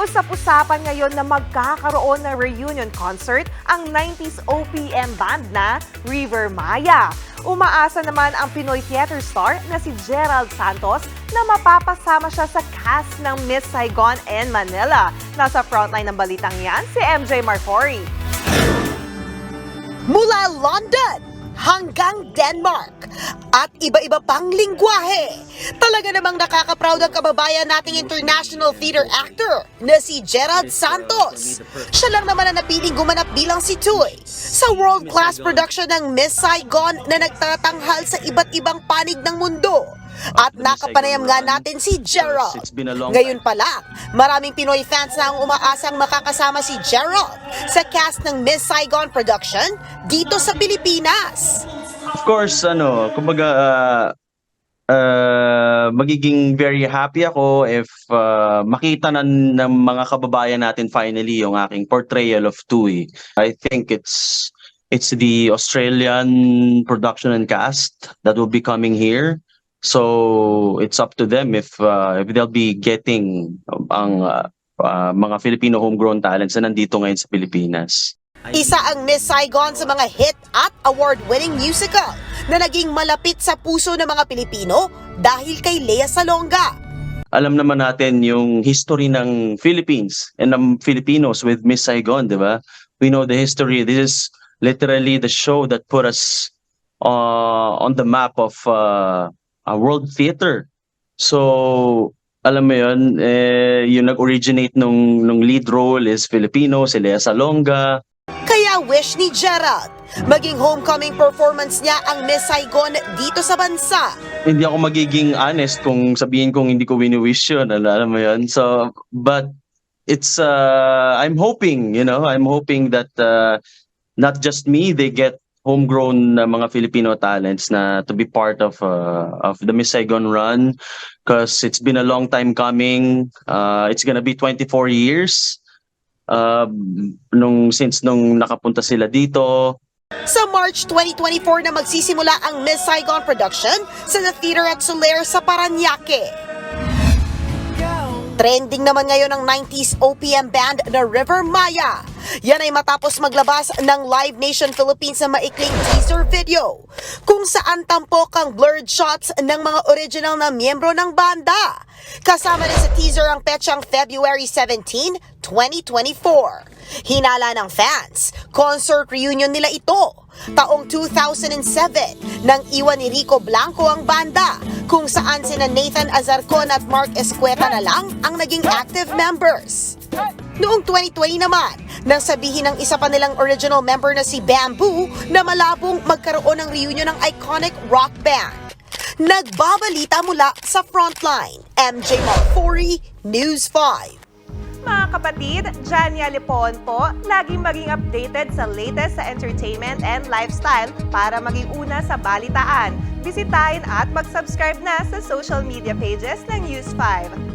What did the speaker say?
Usap-usapan ngayon na magkakaroon ng reunion concert ang 90s OPM band na River Maya. Umaasa naman ang Pinoy theater star na si Gerald Santos na mapapasama siya sa cast ng Miss Saigon and Manila. Nasa frontline ng balitang yan si MJ Marfori. Mula London hanggang Denmark at iba-iba pang lingwahe. Talaga namang nakaka-proud ang kababayan nating international theater actor na si Gerald Santos. Siya lang naman ang napiling gumanap bilang si Tuy sa world-class production ng Miss Saigon na nagtatanghal sa iba't ibang panig ng mundo. At nakapanayam nga natin si Gerald. Ngayon pa lang, maraming Pinoy fans na ang umaasang makakasama si Gerald sa cast ng Miss Saigon production dito sa Pilipinas. Of course, kumbaga, magiging very happy ako if makita ng mga kababayan natin finally yung aking portrayal of Tuy. I think it's the Australian production and cast that will be coming here. So it's up to them if they'll be getting ang mga Filipino homegrown talents na nandito ngayon sa Pilipinas. Isa ang Miss Saigon sa mga hit at award-winning musical na naging malapit sa puso ng mga Pilipino dahil kay Lea Salonga. Alam naman natin yung history ng Philippines and ng Filipinos with Miss Saigon, di ba? We know the history. This is literally the show that put us on the map of world theater. So, alam mo yun, yung nag-originate nung lead role is Filipino, si Lea Salonga. Kaya wish ni Gerald, maging homecoming performance niya ang Miss Saigon dito sa bansa. Hindi ako magiging honest kung sabihin kong hindi ko wini-wish yun, alam mo yun. So, but it's, I'm hoping that not just me, they get homegrown mga Filipino talents na to be part of the Miss Saigon run because it's been a long time coming. It's gonna be 24 years since nakapunta sila dito. Sa March 2024 na magsisimula ang Miss Saigon production sa The Theater at Soler sa Parañaque. Trending naman ngayon ang 90s OPM band na River Maya. Yan ay matapos maglabas ng Live Nation Philippines na maikling teaser video kung saan tampok ang blurred shots ng mga original na miyembro ng banda. Kasama rin sa teaser ang petsang February 17, 2024. Hinala ng fans, concert reunion nila ito. Taong 2007 nang iwan ni Rico Blanco ang banda kung saan sina Nathan Azarcon at Mark Escueta na lang ang naging active members. Noong 2020 naman, nang sabihin ng isa pa nilang original member na si Bamboo na malabong magkaroon ng reunion ng iconic rock band. Nagbabalita mula sa Frontline, MJ Marfori, News 5. Mga kapatid, Jania Lipon po, laging maging updated sa latest sa entertainment and lifestyle para maging una sa balitaan. Bisitahin at mag-subscribe na sa social media pages ng News 5.